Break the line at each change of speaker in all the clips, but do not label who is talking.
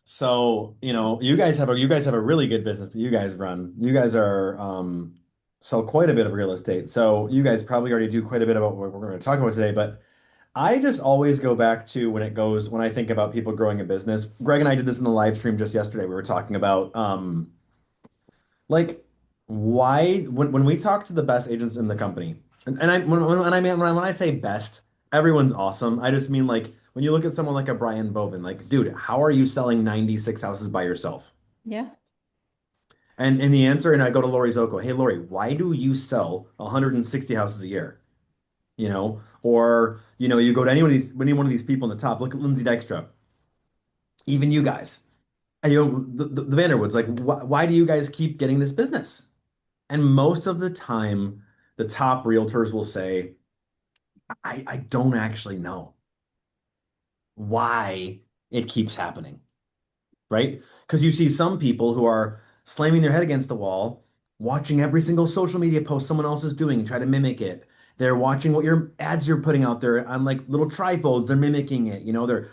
So, you guys have a really good business that you guys run. You guys are sell quite a bit of real estate. So you guys probably already do quite a bit about what we're going to talk about today. But I just always go back to when I think about people growing a business. Greg and I did this in the live stream just yesterday. We were talking about like why when we talk to the best agents in the company, and I when I mean when I say best, everyone's awesome. I just mean like when you look at someone like a Brian Bovin, like, dude, how are you selling 96 houses by yourself?
Yeah.
And the answer, and I go to Lori Zocco, hey Lori, why do you sell 160 houses a year? Or you go to any one of these people in the top, look at Lindsay Dykstra, even you guys, and the Vanderwoods, like why do you guys keep getting this business? And most of the time, the top realtors will say, I don't actually know why it keeps happening, right? Because you see some people who are slamming their head against the wall, watching every single social media post someone else is doing and try to mimic it. They're watching what your ads you're putting out there on like little trifolds. They're mimicking it.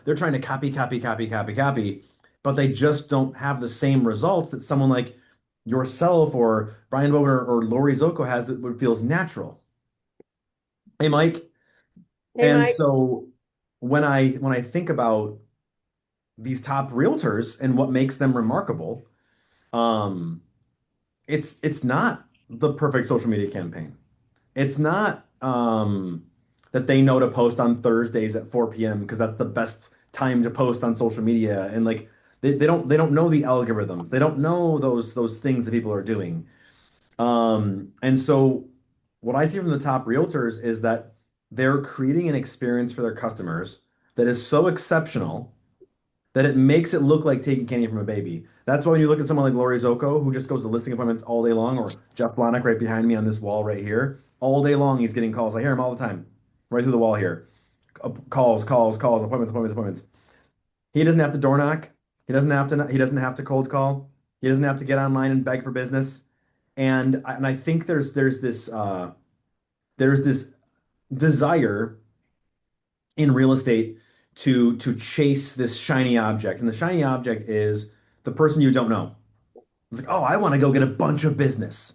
They're trying to copy, copy, copy, copy, copy, but they just don't have the same results that someone like yourself or Brian Bowen or Lori Zocco has that would feels natural. Hey, Mike.
Hey,
And
Mike.
so when I think about these top realtors and what makes them remarkable, um, it's not the perfect social media campaign. It's not that they know to post on Thursdays at 4 p.m. because that's the best time to post on social media. And like they don't know the algorithms. They don't know those things that people are doing. And so what I see from the top realtors is that they're creating an experience for their customers that is so exceptional that it makes it look like taking candy from a baby. That's why when you look at someone like Lori Zocco, who just goes to listing appointments all day long, or Jeff Blahnik right behind me on this wall right here, all day long he's getting calls. I hear him all the time, right through the wall here. Calls, calls, calls, appointments, appointments, appointments. He doesn't have to door knock. He doesn't have to cold call. He doesn't have to get online and beg for business. And I think there's this desire in real estate to chase this shiny object, and the shiny object is the person you don't know. It's like, oh, I want to go get a bunch of business.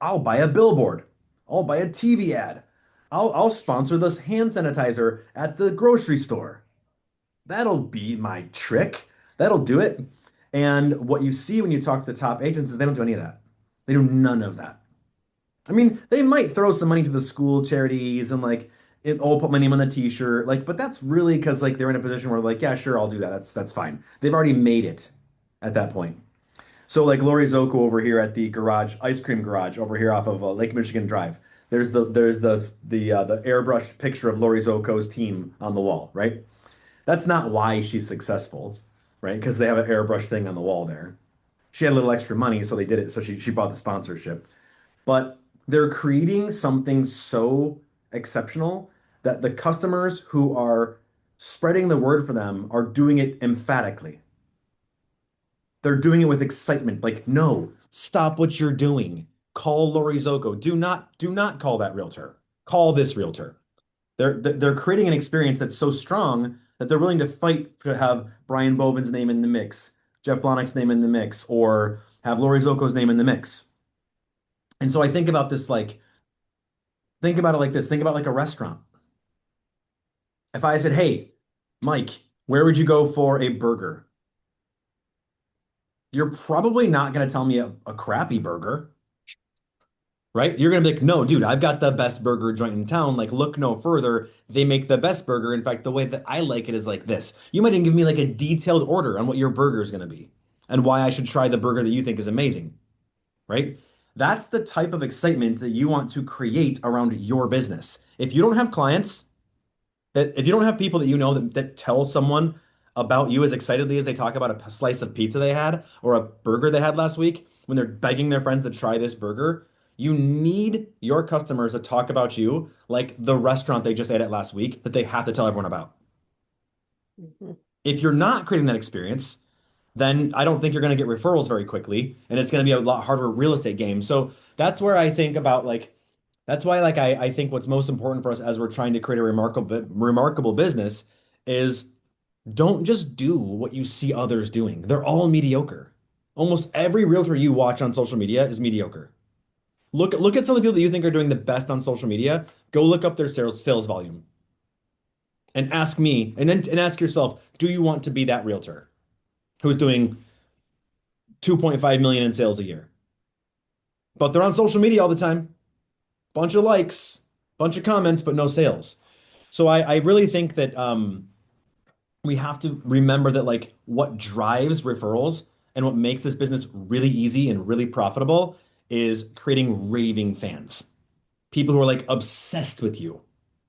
I'll buy a billboard. I'll buy a TV ad. I'll sponsor this hand sanitizer at the grocery store. That'll be my trick. That'll do it. And what you see when you talk to the top agents is they don't do any of that. They do none of that. I mean, they might throw some money to the school charities and like I'll put my name on the t-shirt, like, but that's really because like they're in a position where like, yeah, sure, I'll do that. That's fine. They've already made it at that point. So like Lori Zocco over here at the garage, ice cream garage over here off of Lake Michigan Drive. There's the airbrushed picture of Lori Zocco's team on the wall, right? That's not why she's successful, right? Because they have an airbrush thing on the wall there. She had a little extra money, so they did it. So she bought the sponsorship. But they're creating something so exceptional that the customers who are spreading the word for them are doing it emphatically. They're doing it with excitement. Like, no, stop what you're doing. Call Lori Zocco. Do not call that realtor. Call this realtor. They're creating an experience that's so strong that they're willing to fight to have Brian Boven's name in the mix, Jeff Blahnik's name in the mix, or have Lori Zocco's name in the mix. And so I think about it like this. Think about like a restaurant. If I said, "Hey, Mike, where would you go for a burger?" You're probably not going to tell me a crappy burger, right? You're going to be like, "No, dude, I've got the best burger joint in town. Like, look no further. They make the best burger. In fact, the way that I like it is like this." You might even give me like a detailed order on what your burger is going to be and why I should try the burger that you think is amazing, right? That's the type of excitement that you want to create around your business. If you don't have clients, that if you don't have people that you know that tell someone about you as excitedly as they talk about a slice of pizza they had or a burger they had last week when they're begging their friends to try this burger, you need your customers to talk about you like the restaurant they just ate at last week that they have to tell everyone about.
Mhm.
If you're not creating that experience, then I don't think you're going to get referrals very quickly, and it's going to be a lot harder real estate game. So that's where I think about like that's why like I think what's most important for us as we're trying to create a remarkable business is Don't just do what you see others doing. They're all mediocre. Almost every realtor you watch on social media is mediocre. Look at some of the people that you think are doing the best on social media. Go look up their sales volume and ask me, and ask yourself, do you want to be that realtor who's doing 2.5 million in sales a year? But they're on social media all the time. Bunch of likes, bunch of comments, but no sales. So I really think that we have to remember that like what drives referrals and what makes this business really easy and really profitable is creating raving fans. People who are like obsessed with you,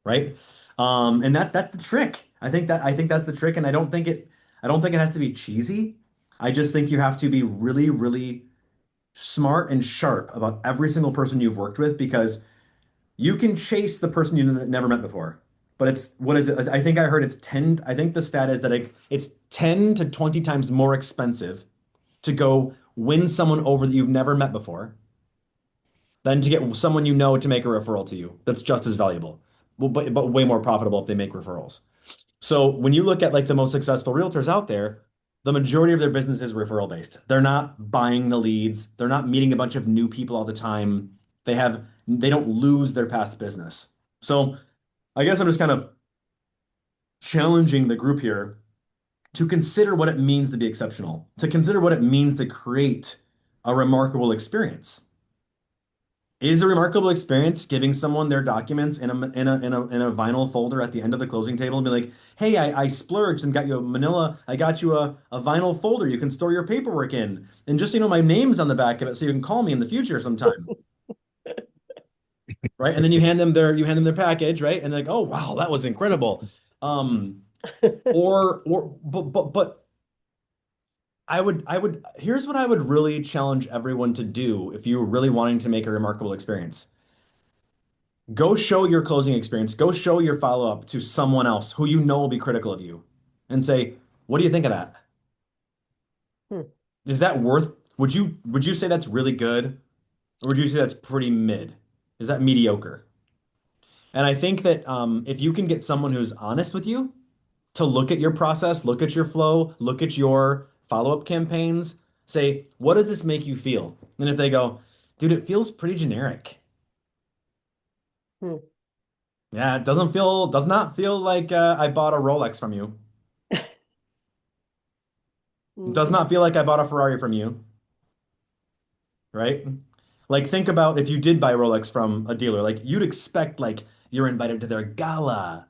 right? And that's the trick. I think that's the trick, and I don't think it has to be cheesy. I just think you have to be really, really smart and sharp about every single person you've worked with because you can chase the person you've never met before. But it's what is it? I think I heard it's 10. I think the stat is that it's 10 to 20 times more expensive to go win someone over that you've never met before than to get someone you know to make a referral to you that's just as valuable. Well, but way more profitable if they make referrals. So when you look at like the most successful realtors out there, the majority of their business is referral based. They're not buying the leads. They're not meeting a bunch of new people all the time. They don't lose their past business. So I guess I'm just kind of challenging the group here to consider what it means to be exceptional, to consider what it means to create a remarkable experience. Is a remarkable experience giving someone their documents in a vinyl folder at the end of the closing table and be like, hey, I splurged and got you a manila, I got you a vinyl folder you can store your paperwork in. And just so you know, my name's on the back of it so you can call me in the future sometime. Right? And then you hand them their package, right? And they're like, oh wow, that was incredible. Um, but here's what I would really challenge everyone to do if you're really wanting to make a remarkable experience. Go show your closing experience, go show your follow-up to someone else who you know will be critical of you and say, what do you think of that?
Hmm.
Is that would you say that's really good? Or would you say that's pretty mid? Is that mediocre? And I think that if you can get someone who's honest with you to look at your process, look at your flow, look at your follow-up campaigns, say, what does this make you feel? And if they go, dude, it feels pretty generic.
Hmm.
Yeah, does not feel like I bought a Rolex from you. It does
Mhm.
not feel like I bought a Ferrari from you, right? Like think about if you did buy a Rolex from a dealer, like you'd expect like you're invited to their gala.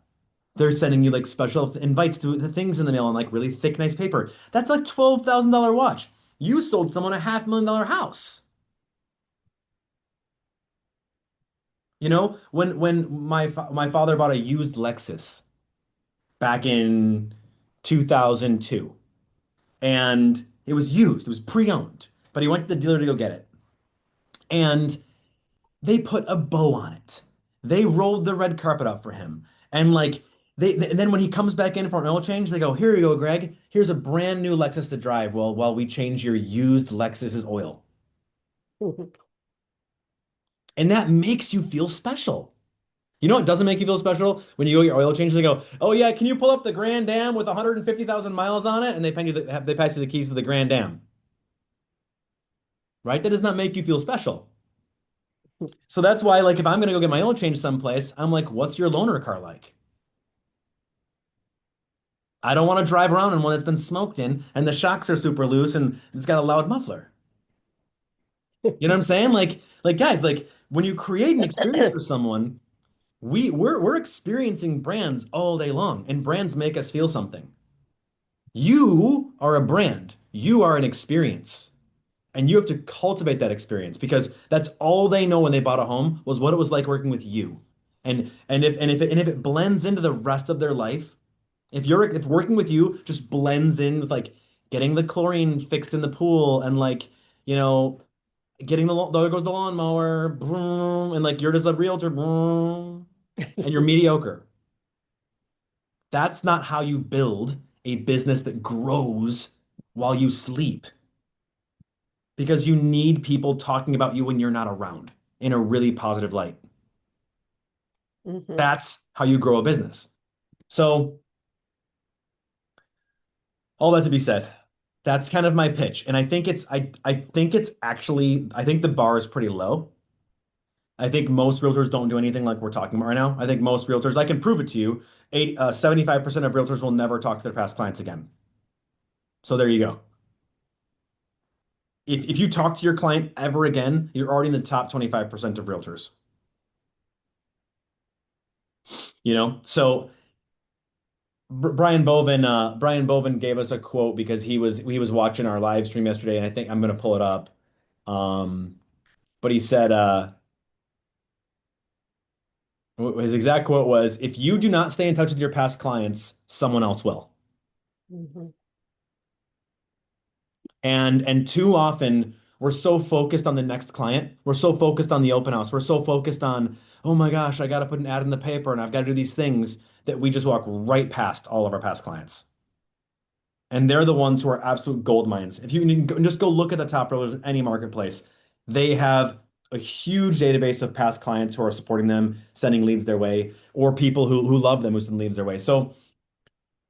They're sending you like special invites to the things in the mail on like really thick, nice paper. That's like $12,000 watch. You sold someone a $500,000 house. You know, when my father bought a used Lexus back in 2002, and it was used, it was pre-owned, but he went to the dealer to go get it. And they put a bow on it. They rolled the red carpet out for him. And like and then when he comes back in for an oil change, they go, "Here you go, Greg. Here's a brand new Lexus to drive while we change your used Lexus's oil."
Mhm.
And that makes you feel special. You know what doesn't make you feel special? When you go get your oil change, they go, "Oh yeah, can you pull up the Grand Dam with 150,000 miles on it?" And they pass you the keys to the Grand Dam, right? That does not make you feel special. So that's why, like, if I'm gonna go get my oil change someplace, I'm like, "What's your loaner car like?" I don't want to drive around in one that's been smoked in and the shocks are super loose and it's got a loud muffler. You know what I'm saying? Like guys, like when you create an experience for someone, we're experiencing brands all day long and brands make us feel something. You are a brand. You are an experience. And you have to cultivate that experience because that's all they know when they bought a home was what it was like working with you. And if it blends into the rest of their life, if working with you just blends in with like getting the chlorine fixed in the pool and like, you know, getting there goes the lawnmower, boom, and like you're just a realtor, boom, and you're mediocre. That's not how you build a business that grows while you sleep because you need people talking about you when you're not around in a really positive light.
Mhm.
That's how you grow a business. So All that to be said, that's kind of my pitch. And I think it's actually I think the bar is pretty low. I think most realtors don't do anything like we're talking about right now. I think most realtors, I can prove it to you, 75% of realtors will never talk to their past clients again. So there you go. If you talk to your client ever again, you're already in the top 25% of realtors. You know? So Brian Bovin gave us a quote because he was watching our live stream yesterday, and I think I'm gonna pull it up. Um, but he said his exact quote was, "If you do not stay in touch with your past clients, someone else will."
Hmm.
And too often we're so focused on the next client. We're so focused on the open house. We're so focused on, oh my gosh, I got to put an ad in the paper and I've got to do these things that we just walk right past all of our past clients. And they're the ones who are absolute gold mines. If you can just go look at the top rollers in any marketplace, they have a huge database of past clients who are supporting them, sending leads their way, or people who love them who send leads their way. So,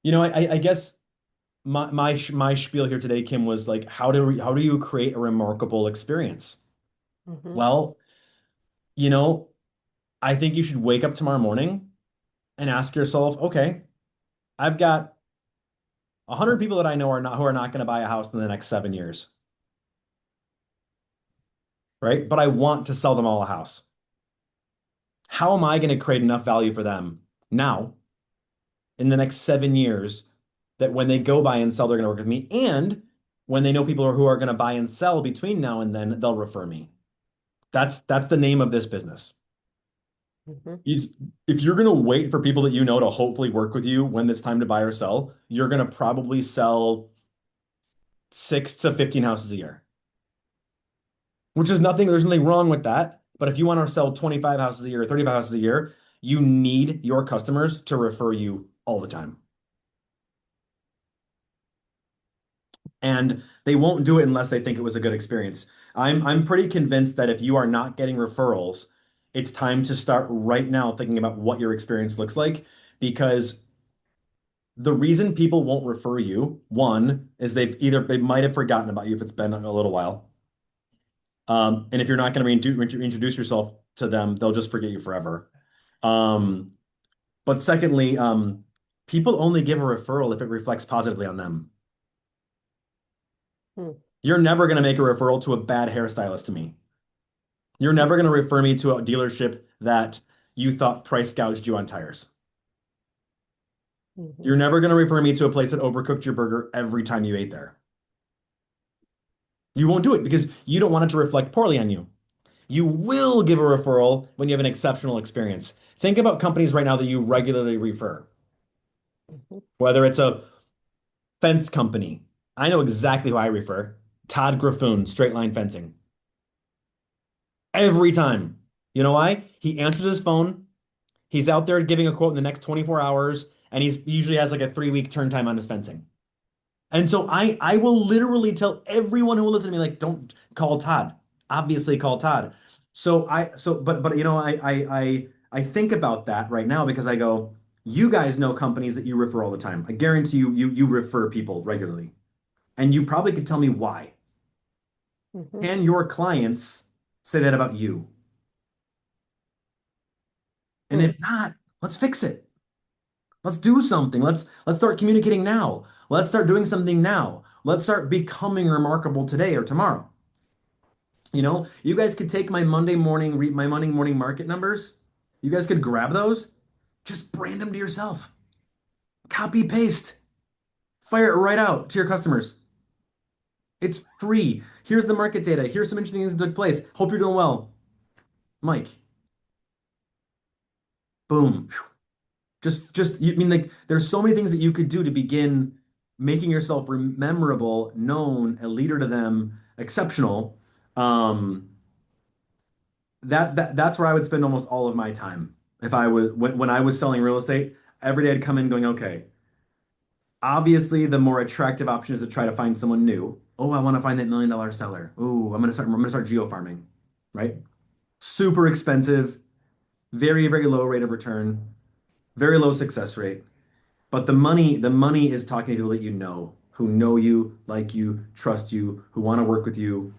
I guess my spiel here today, Kim, was like, how do you create a remarkable experience?
Hmm.
Well, you know, I think you should wake up tomorrow morning and ask yourself, okay, I've got 100 people that I know are not who are not going to buy a house in the next 7 years, right? But I want to sell them all a house. How am I going to create enough value for them now in the next 7 years that when they go buy and sell, they're going to work with me, and when they know people who are going to buy and sell between now and then, they'll refer me. That's the name of this business.
Hmm.
You just- if you're going to wait for people that you know to hopefully work with you when it's time to buy or sell, you're going to probably sell 6 to 15 houses a year, which is nothing. There's nothing wrong with that. But if you want to sell 25 houses a year or 35 houses a year, you need your customers to refer you all the time. And they won't do it unless they think it was a good experience. I'm pretty convinced that if you are not getting referrals, it's time to start right now thinking about what your experience looks like, because the reason people won't refer you, one, is they might have forgotten about you if it's been a little while. And if you're not going to reintroduce yourself to them, they'll just forget you forever. Um, but secondly, people only give a referral if it reflects positively on them.
Hmm.
You're never going to make a referral to a bad hairstylist to me. You're never going to refer me to a dealership that you thought price gouged you on tires.
Hmm.
You're never going to refer me to a place that overcooked your burger every time you ate there. You won't do it because you don't want it to reflect poorly on you. You will give a referral when you have an exceptional experience. Think about companies right now that you regularly refer,
Hmm.
whether it's a fence company. I know exactly who I refer. Todd Graffoon, Straight Line Fencing. Every time. You know why? He answers his phone. He's out there giving a quote in the next 24 hours, and he usually has like a 3 week turn time on his fencing. And so I will literally tell everyone who will listen to me, like, don't call Todd. Obviously call Todd. But I think about that right now because I go, you guys know companies that you refer all the time. I guarantee you refer people regularly. And you probably could tell me why.
Hmm.
Can your clients say that about you? And
Hmm.
if not, let's fix it. Let's do something. Let's start communicating now. Let's start doing something now. Let's start becoming remarkable today or tomorrow. You guys could take my Monday morning market numbers. You guys could grab those, just brand them to yourself. Copy paste, fire it right out to your customers. It's free. Here's the market data. Here's some interesting things that took place. Hope you're doing well. Mike, boom. You I mean like there's so many things that you could do to begin making yourself memorable, known, a leader to them, exceptional. Um, that's where I would spend almost all of my time. If I was when I was selling real estate, every day I'd come in going, okay, obviously the more attractive option is to try to find someone new. Oh, I want to find that $1 million seller. Oh, I'm gonna start geo farming, right? Super expensive, very, very low rate of return, very low success rate. But the money is talking to people that you know. who know you, like you, trust you, who want to work with you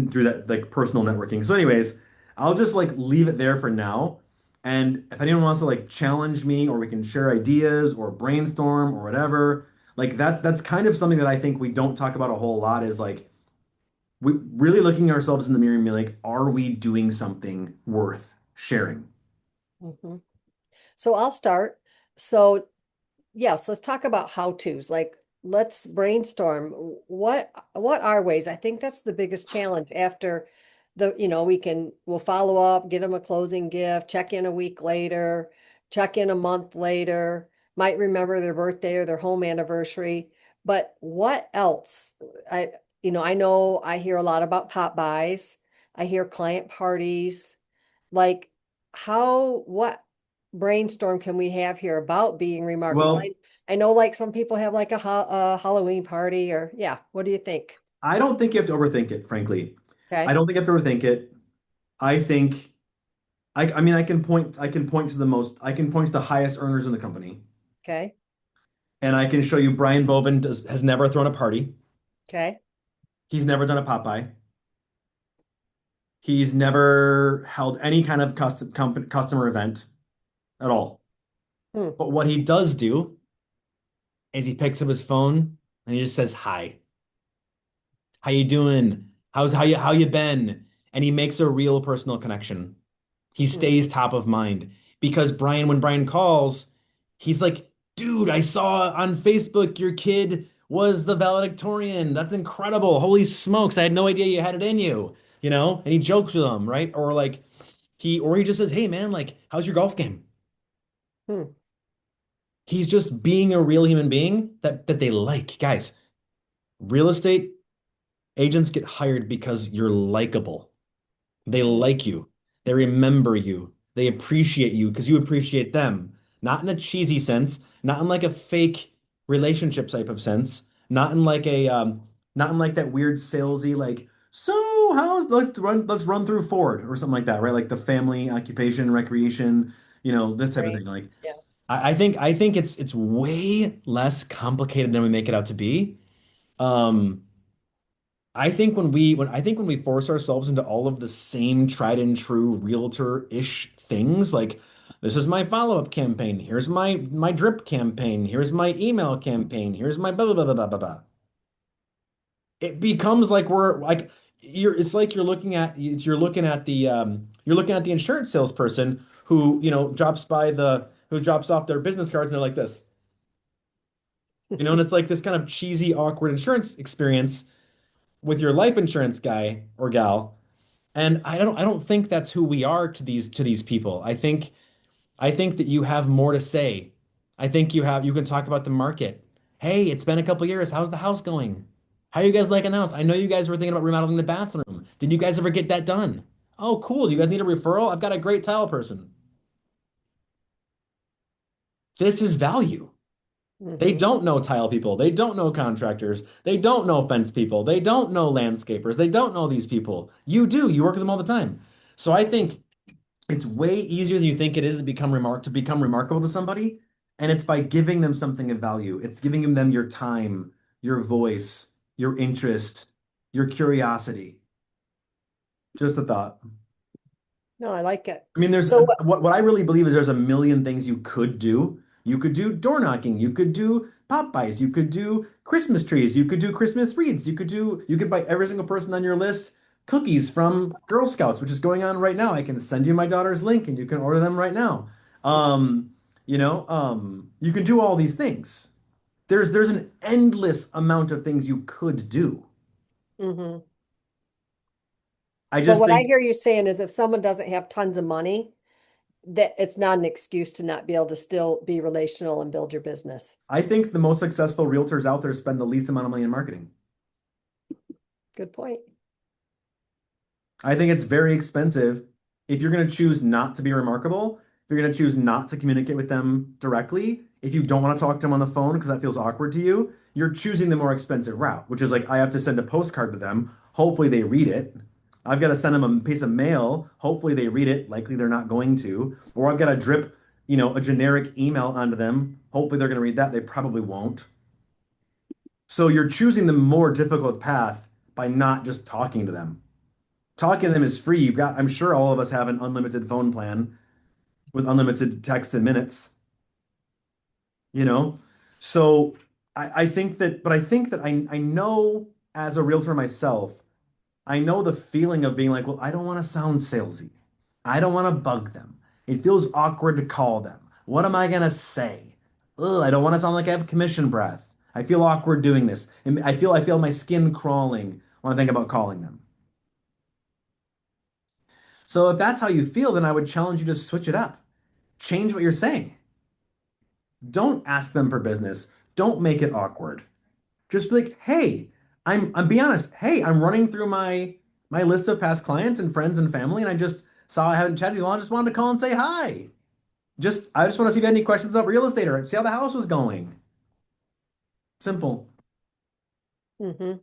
through that like personal networking. So, anyways, I'll just like leave it there for now. And if anyone wants to like challenge me or we can share ideas or brainstorm or whatever, like that's kind of something that I think we don't talk about a whole lot is like we really looking ourselves in the mirror and being like, are we doing something worth sharing?
Hmm. So I'll start. So yes, let's talk about how to's. Like, let's brainstorm. What are ways? I think that's the biggest challenge after we'll follow up, get them a closing gift, check in a week later, check in a month later, might remember their birthday or their home anniversary. But what else? I, I know I hear a lot about pop buys. I hear client parties. Like, what brainstorm can we have here about being remarkable?
Well,
I know like some people have like a Halloween party or yeah, what do you think?
I don't think you have to overthink it, frankly. I
Okay.
don't think you have to overthink it. I think I mean I can point to the most I can point to the highest earners in the company.
Okay.
And I can show you Brian Boven has never thrown a party.
Okay.
He's never done a Popeye. He's never held any kind of customer event at all.
Hmm.
But what he does do is he picks up his phone and he just says hi. How you doing? How you been? And he makes a real personal connection. He
Hmm.
stays top of mind because when Brian calls, he's like, dude, I saw on Facebook your kid was the valedictorian. That's incredible. Holy smokes. I had no idea you had it in you, you know? And he jokes with them, right? Or like he just says, hey man, like, how's your golf game?
Hmm.
He's just being a real human being that they like. Guys, real estate agents get hired because you're likable. They
Hmm.
like you. They remember you. They appreciate you because you appreciate them. Not in a cheesy sense, not in like a fake relationship type of sense, not in like that weird salesy like, so how's let's run through Ford or something like that, right? Like the family, occupation, recreation, this type of
Right.
thing. Like
Yeah.
I think it's way less complicated than we make it out to be. Um, I think when we force ourselves into all of the same tried and true realtor-ish things, like this is my follow-up campaign, here's my drip campaign, here's my email campaign, here's my blah blah blah blah blah blah. Blah. It becomes like we're like it's like you're looking at the insurance salesperson who, who drops off their business cards and they're like this. And it's like this kind of cheesy, awkward insurance experience with your life insurance guy or gal. And I don't think that's who we are to these people. I think that you have more to say. I think you can talk about the market. Hey, it's been a couple years. How's the house going? How you guys liking the house? I know you guys were thinking about remodeling the bathroom. Did you guys ever get that done? Oh, cool. Do you guys need a referral? I've got a great tile person. This is value. They
Hmm.
don't know tile people. They don't know contractors. They don't know fence people. They don't know landscapers. They don't know these people. You do. You work with them all the time. So I think it's way easier than you think it is to become remarkable to somebody, and it's by giving them something of value. It's giving them your time, your voice, your interest, your curiosity. Just a thought.
No, I like it.
I mean,
So what?
what I really believe is there's a million things you could do. You could do door knocking. You could do pop buys. You could do Christmas trees. You could do Christmas wreaths. You could buy every single person on your list cookies from Girl Scouts, which is going on right now. I can send you my daughter's link and you can order them right now. You can do all these things. There's an endless amount of things you could do.
Hmm.
I
But
just
what I
think
hear you saying is if someone doesn't have tons of money, that it's not an excuse to not be able to still be relational and build your business.
I think the most successful realtors out there spend the least amount of money in marketing.
Good point.
I think it's very expensive if you're going to choose not to be remarkable, if you're going to choose not to communicate with them directly, if you don't want to talk to them on the phone because that feels awkward to you, you're choosing the more expensive route, which is like I have to send a postcard to them. Hopefully they read it. I've got to send them a piece of mail. Hopefully they read it. Likely they're not going to. Or I've got to drip, a generic email onto them. Hopefully they're going to read that. They probably won't. So you're choosing the more difficult path by not just talking to them. Talking to them is free. You've got, I'm sure all of us have an unlimited phone plan with unlimited text and minutes, you know? So I think that, but I think that I know as a realtor myself, I know the feeling of being like, well, I don't want to sound salesy. I don't want to bug them. It feels awkward to call them. What am I gonna say? Ugh, I don't want to sound like I have commission breath. I feel awkward doing this. And I feel my skin crawling when I think about calling them. So if that's how you feel, then I would challenge you to switch it up. Change what you're saying. Don't ask them for business. Don't make it awkward. Just be like, hey, I'm be honest. Hey, I'm running through my list of past clients and friends and family, and I just saw I haven't chatted with you. I just wanted to call and say hi. I just want to see if you had any questions about real estate or see how the house was going. Simple.
Hmm.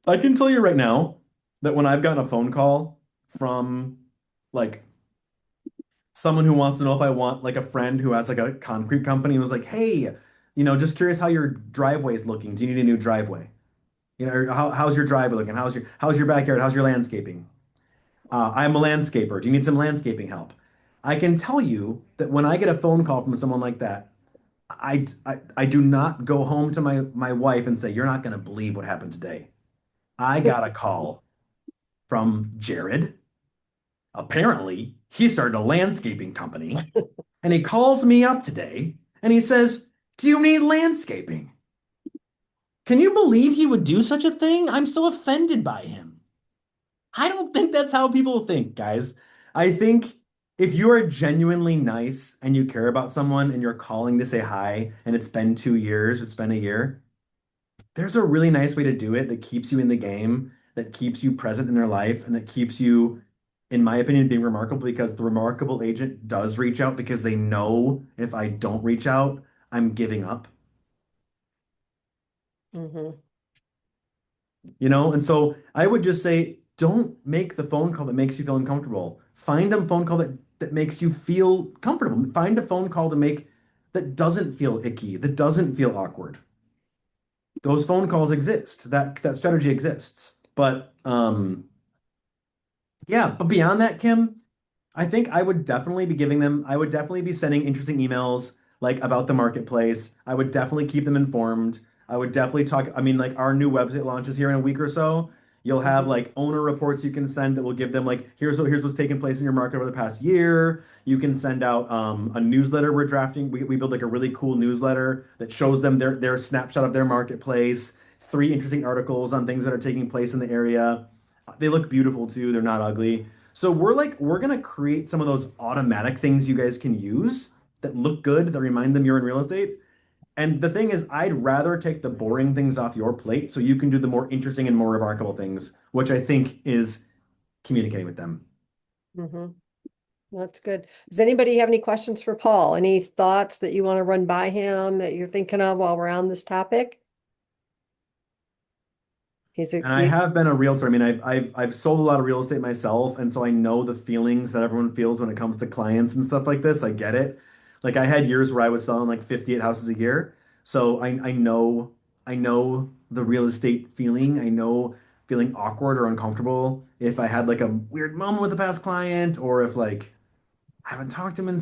I can tell you right now that when I've gotten a phone call from like someone who wants to know if I want like a friend who has like a concrete company and was like, hey, just curious how your driveway is looking. Do you need a new driveway? Or how's your driveway looking? How's your backyard? How's your landscaping? I'm a landscaper. Do you need some landscaping help? I can tell you that when I get a phone call from someone like that, I do not go home to my wife and say, you're not going to believe what happened today. I got a call from Jared. Apparently, he started a landscaping company and he calls me up today and he says, do you need landscaping? Can you believe he would do such a thing? I'm so offended by him. I don't think that's how people think, guys. I think if you are genuinely nice and you care about someone and you're calling to say hi and it's been 2 years, it's been a year, there's a really nice way to do it that keeps you in the game, that keeps you present in their life, and that keeps you, in my opinion, being remarkable because the remarkable agent does reach out because they know if I don't reach out, I'm giving up.
Hmm.
And so I would just say, don't make the phone call that makes you feel uncomfortable. Find a phone call that makes you feel comfortable. Find a phone call to make that doesn't feel icky, that doesn't feel awkward. Those phone calls exist. That strategy exists. But yeah, but beyond that, Kim, I think I would definitely be sending interesting emails like about the marketplace. I would definitely keep them informed. I would definitely talk, I mean, like our new website launches here in a week or so. You'll have
Hmm.
like owner reports you can send that will give them like, here's what's taken place in your market over the past year. You can send out a newsletter we're drafting. We build like a really cool newsletter that shows them their snapshot of their marketplace, three interesting articles on things that are taking place in the area. They look beautiful too. They're not ugly. So we're gonna create some of those automatic things you guys can use that look good, that remind them you're in real estate. And the thing is, I'd rather take the boring things off your plate so you can do the more interesting and more remarkable things, which I think is communicating with them.
Hmm. That's good. Does anybody have any questions for Paul? Any thoughts that you want to run by him that you're thinking of while we're on this topic? He's a
And I
you,
have been a realtor. I mean, I've sold a lot of real estate myself, and so I know the feelings that everyone feels when it comes to clients and stuff like this. I get it. Like I had years where I was selling like 58 houses a year. So I know the real estate feeling. I know feeling awkward or uncomfortable if I had like a weird moment with a past client or if like I haven't talked to him in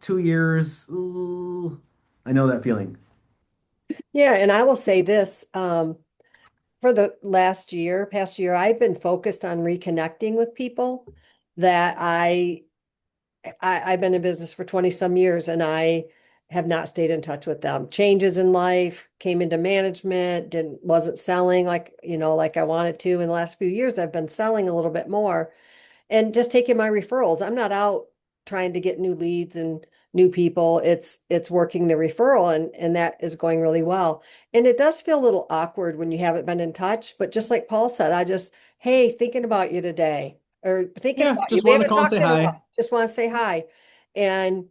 2 years. Ooh, I know that feeling.
yeah, and I will say this, for the past year, I've been focused on reconnecting with people that I've been in business for 20 some years and I have not stayed in touch with them. Changes in life, came into management, wasn't selling like, like I wanted to. In the last few years, I've been selling a little bit more and just taking my referrals. I'm not out trying to get new leads and new people. It's working the referral and that is going really well. And it does feel a little awkward when you haven't been in touch, but just like Paul said, hey, thinking about you today or thinking
Yeah,
about you.
just
We
wanted to
haven't
call and
talked
say
in a
hi.
while. Just want to say hi. And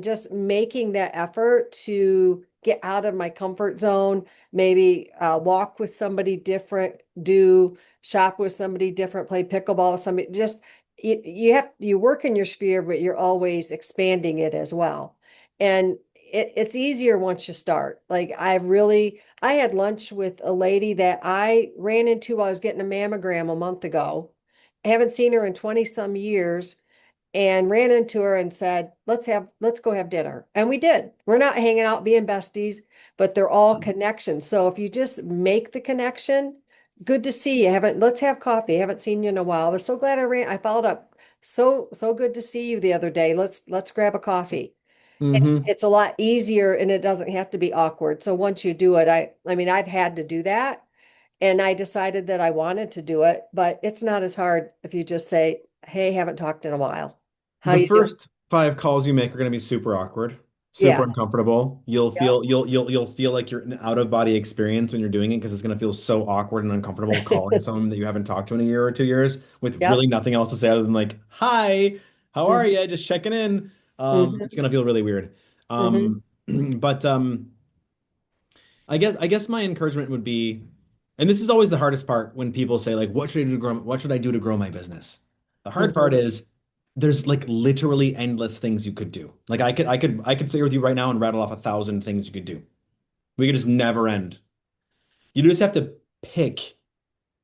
just making that effort to get out of my comfort zone, maybe walk with somebody different, do shop with somebody different, play pickleball with somebody, just you work in your sphere, but you're always expanding it as well. And it's easier once you start. Like I had lunch with a lady that I ran into while I was getting a mammogram a month ago. I haven't seen her in 20 some years and ran into her and said, let's go have dinner. And we did. We're not hanging out being besties, but they're all connections. So if you just make the connection, good to see you. Haven't Let's have coffee. I haven't seen you in a while. I was so glad I followed up. So good to see you the other day. Let's grab a coffee.
Hmm.
It's a lot easier and it doesn't have to be awkward. So once you do it, I mean I've had to do that and I decided that I wanted to do it, but it's not as hard if you just say, "Hey, haven't talked in a while. How
The
you doing?"
first five calls you make are going to be super awkward, super
Yeah.
uncomfortable.
Yeah.
You'll feel like you're in an out of body experience when you're doing it because it's going to feel so awkward and uncomfortable calling someone that you haven't talked to in a year or 2 years with really
Yep.
nothing else to say other than like, "Hi, how are
Hmm.
you? Just checking in." It's
Hmm.
going to feel really weird.
Hmm.
But I guess my encouragement would be, and this is always the hardest part when people say like, what should I do to grow my business? The hard
Hmm.
part is there's like literally endless things you could do. Like I could sit with you right now and rattle off 1,000 things you could do. We could just never end. You just have to pick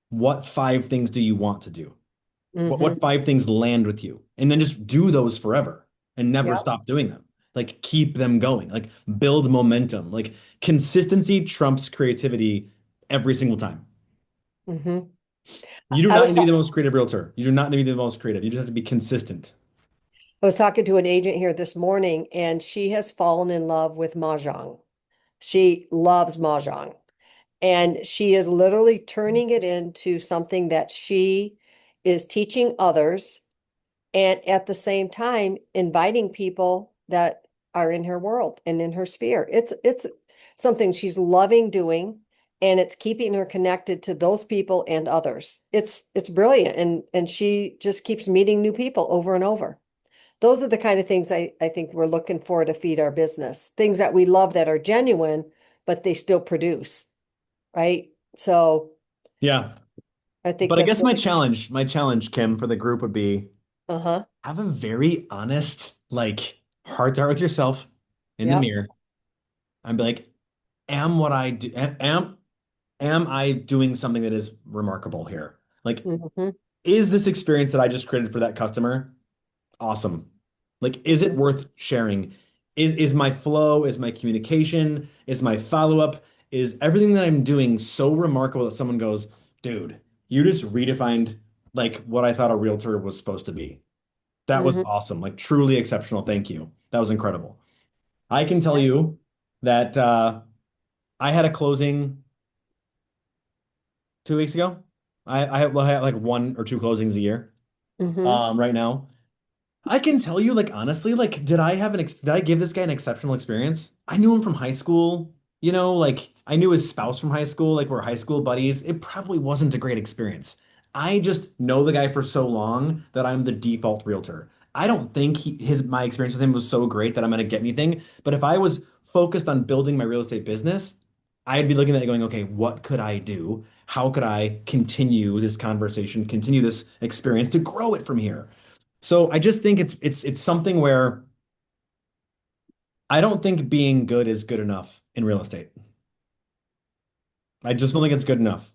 what five things do you want to do?
Hmm.
What five things land with you? And then just do those forever and never
Yep.
stop doing them. Like keep them going. Like build momentum. Like consistency trumps creativity every single time.
Hmm.
You do
I
not
was
need to be the most creative realtor. You do not need to be the most creative. You just have to be consistent.
I was talking to an agent here this morning and she has fallen in love with Mahjong. She loves Mahjong. And she is literally turning it into something that she is teaching others and at the same time inviting people that are in her world and in her sphere. It's something she's loving doing and it's keeping her connected to those people and others. It's brilliant and she just keeps meeting new people over and over. Those are the kind of things I think we're looking for to feed our business. Things that we love that are genuine, but they still produce, right? So
Yeah.
I think
But I
that's
guess
really,
my challenge, Kim, for the group would be
uh-huh.
have a very honest, like heart to heart with yourself in the
Yep.
mirror and be like, am what I do, am I doing something that is remarkable here? Like,
Hmm.
is this experience that I just created for that customer awesome? Like, is it
Hmm.
worth sharing? Is my flow, is my communication, is my follow-up, is everything that I'm doing so remarkable that someone goes, dude, you just redefined like what I thought a realtor was supposed to be. That was
Hmm.
awesome. Like truly exceptional. Thank you. That was incredible. I can tell
Yeah.
you that I had a closing 2 weeks ago. I have like one or two closings a year
Hmm.
right now. I can tell you, like, honestly, like, did I give this guy an exceptional experience? I knew him from high school, like, I knew his spouse from high school, like, we're high school buddies. It probably wasn't a great experience. I just know the guy for so long that I'm the default realtor. I don't think my experience with him was so great that I'm going to get anything. But if I was focused on building my real estate business, I'd be looking at it going, okay, what could I do? How could I continue this conversation, continue this experience to grow it from here? So I just think it's something where I don't think being good is good enough in real estate. I just don't think it's good enough.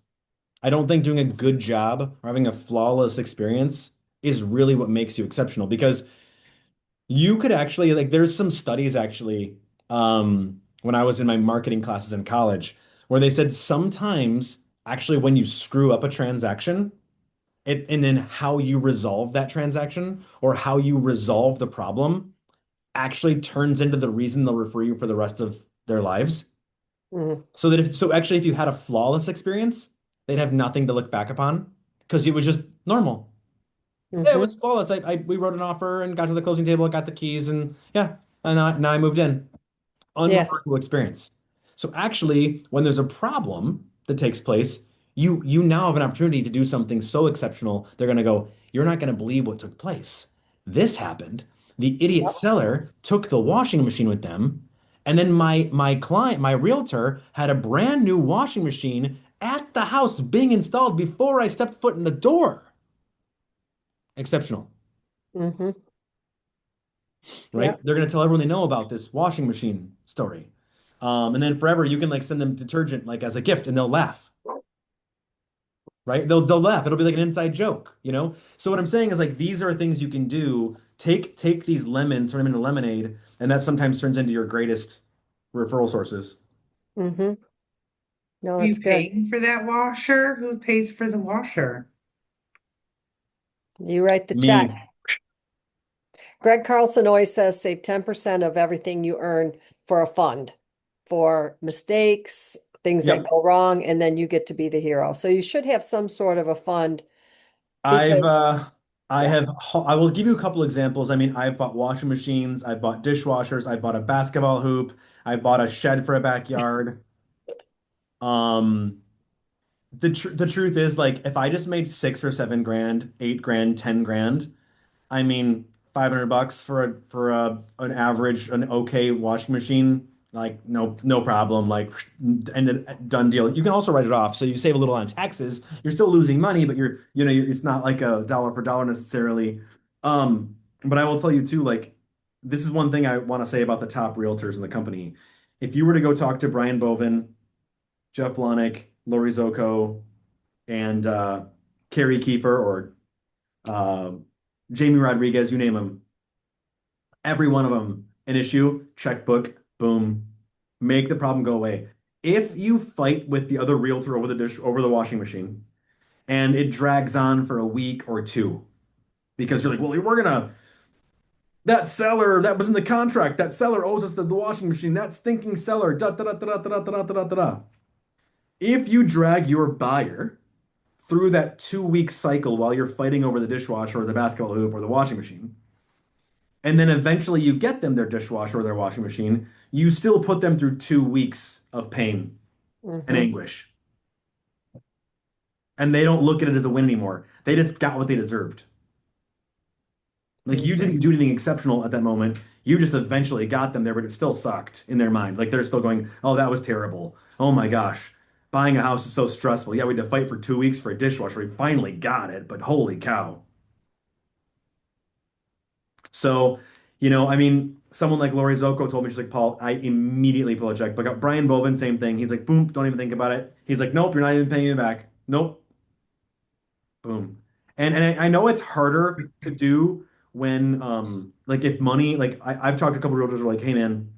I don't think doing a good job or having a flawless experience is really what makes you exceptional because you could actually like there's some studies actually when I was in my marketing classes in college where they said sometimes actually when you screw up a transaction and then how you resolve that transaction or how you resolve the problem actually turns into the reason they'll refer you for the rest of their lives.
Hmm.
So actually if you had a flawless experience, they'd have nothing to look back upon because it was just normal. Yeah, it
Hmm.
was flawless. We wrote an offer and got to the closing table, got the keys, and yeah, and now I moved in.
Yeah.
Unremarkable experience. So actually, when there's a problem that takes place, you now have an opportunity to do something so exceptional. They're going to go, you're not going to believe what took place. This happened. The idiot
Yep.
seller took the washing machine with them, and then my client, my realtor, had a brand new washing machine at the house being installed before I stepped foot in the door. Exceptional.
Hmm.
right?
Yep.
They're going to tell everyone they know about this washing machine story. And then forever you can like send them detergent like as a gift and they'll laugh, right? They'll laugh. It'll be like an inside joke, you know? So what I'm saying is like these are things you can do. Take these lemons, turn them into lemonade, and that sometimes turns into your greatest referral sources.
Hmm. No,
Are you
that's good.
paying for that washer? Who pays for the washer?
You write the check.
Me,
Greg Carlson always says save 10% of everything you earn for a fund for mistakes, things that
yep.
go wrong, and then you get to be the hero. So you should have some sort of a fund
I've
because, yeah.
I will give you a couple examples. I mean, I've bought washing machines, I've bought dishwashers, I bought a basketball hoop, I bought a shed for a backyard. Um, the truth is like if I just made 6 or 7 grand, 8 grand, 10 grand, I mean, $500 for a an average, an okay washing machine, like no problem, like and a done deal. You can also write it off, so you save a little on taxes. You're still losing money, but it's not like a dollar for dollar necessarily. But I will tell you too, like this is one thing I want to say about the top realtors in the company. If you were to go talk to Brian Boven, Jeff Blahnik, Lori Zocco, and Carrie Kiefer or um, Jamie Rodriguez, you name them, every one of them an issue, checkbook, boom, make the problem go away. If you fight with the other realtor over the dish over the washing machine and it drags on for a week or two because you're like, well, we're gonna that seller that was in the contract, that seller owes us the washing machine, that stinking seller, da da da da da da da da da da da. If you drag your buyer through that 2 week cycle while you're fighting over the dishwasher or the basketball hoop or the washing machine, and then eventually you get them their dishwasher or their washing machine, you still put them through 2 weeks of pain and
Hmm.
anguish. And they don't look at it as a win anymore. They just got what they deserved. Like you
Hmm.
didn't do anything exceptional at that moment. You just eventually got them there, but it still sucked in their mind. Like they're still going, oh, that was terrible. Oh my gosh. Buying a house is so stressful. Yeah, we had to fight for 2 weeks for a dishwasher. We finally got it, but holy cow. So, I mean, someone like Lori Zocco told me, she's like, Paul, I immediately pull a checkbook out. Brian Boven, same thing. He's like, boom, don't even think about it. He's like, nope, you're not even paying me back. Nope, boom. And I know it's harder to do when, like, if money, like, I've talked to a couple of realtors who are like, hey, man,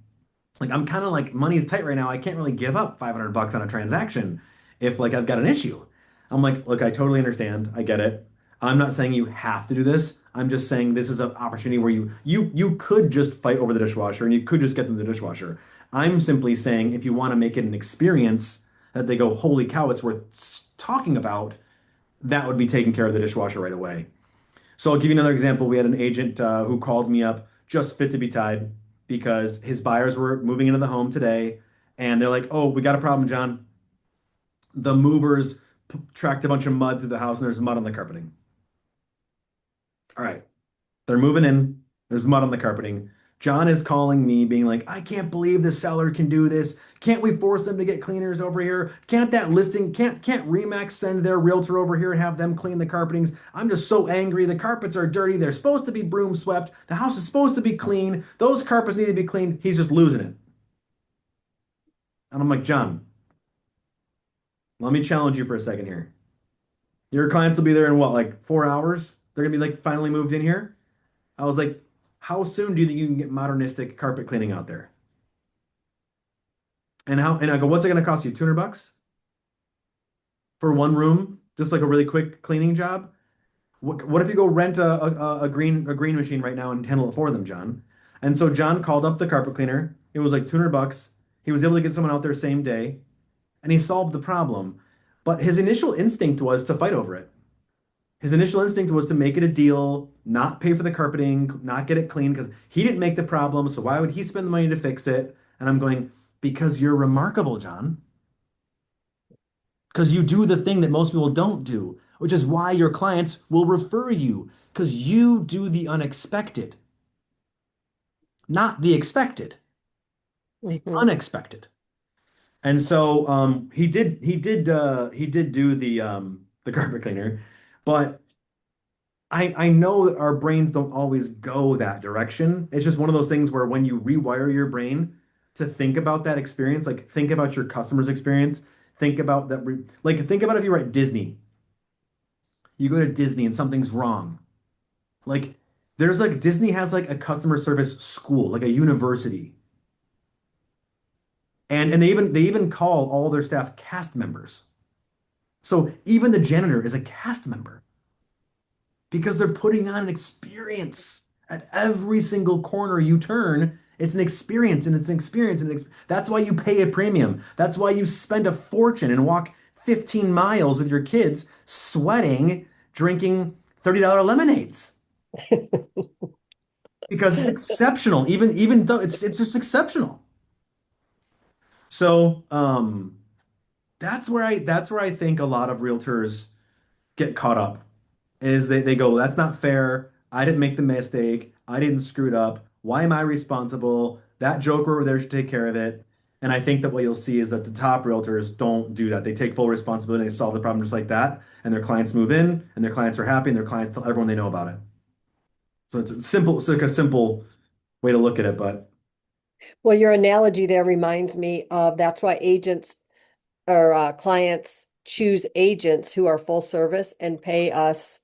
like I'm kind of like money's tight right now. I can't really give up $500 on a transaction if like I've got an issue. I'm like, look, I totally understand. I get it. I'm not saying you have to do this. I'm just saying this is an opportunity where you could just fight over the dishwasher and you could just get them the dishwasher. I'm simply saying if you want to make it an experience that they go, holy cow, it's worth talking about, that would be taking care of the dishwasher right away. So I'll give you another example. We had an agent who called me up just fit to be tied because his buyers were moving into the home today, and they're like, "Oh, we got a problem, John. The movers tracked a bunch of mud through the house, and there's mud on the carpeting." All right, they're moving in. There's mud on the carpeting. John is calling me, being like, I can't believe the seller can do this. Can't we force them to get cleaners over here? Can't Remax send their realtor over here and have them clean the carpetings? I'm just so angry. The carpets are dirty. They're supposed to be broom swept. The house is supposed to be clean. Those carpets need to be cleaned. He's just losing it. And I'm like, John, let me challenge you for a second here. Your clients will be there in what, like 4 hours? They're gonna be like finally moved in here. I was like, how soon do you think you can get modernistic carpet cleaning out there? And I go, what's it going to cost you? $200 for one room, just like a really quick cleaning job? What if you go rent a green machine right now and handle it for them, John? And so John called up the carpet cleaner. It was like $200. He was able to get someone out there same day, and he solved the problem. But his initial instinct was to fight over it. His initial instinct was to make it a deal, not pay for the carpeting, not get it clean because he didn't make the problem. So why would he spend the money to fix it? And I'm going, because you're remarkable, John. Because you do the thing that most people don't do, which is why your clients will refer you, because you do the unexpected, not the expected, the
Hmm.
unexpected. And so he did do the carpet cleaner, but I know that our brains don't always go that direction. It's just one of those things where when you rewire your brain to think about that experience, like think about your customer's experience, think about that, like think about if you were at Disney, you go to Disney and something's wrong. Like there's like Disney has like a customer service school, like a university. And they even call all their staff cast members. So even the janitor is a cast member because they're putting on an experience at every single corner you turn. It's an experience and it's an experience that's why you pay a premium. That's why you spend a fortune and walk 15 miles with your kids sweating, drinking $30 lemonades because it's exceptional. Even though it's just exceptional. So, that's where I think a lot of realtors get caught up is they go, that's not fair. I didn't make the mistake. I didn't screw it up. Why am I responsible? That joker over there should take care of it. And I think that what you'll see is that the top realtors don't do that. They take full responsibility. They solve the problem just like that. And their clients move in and their clients are happy and their clients tell everyone they know about it. So it's simple. It's like a simple way to look at it. But
Well, your analogy there reminds me of that's why agents or clients choose agents who are full service and pay us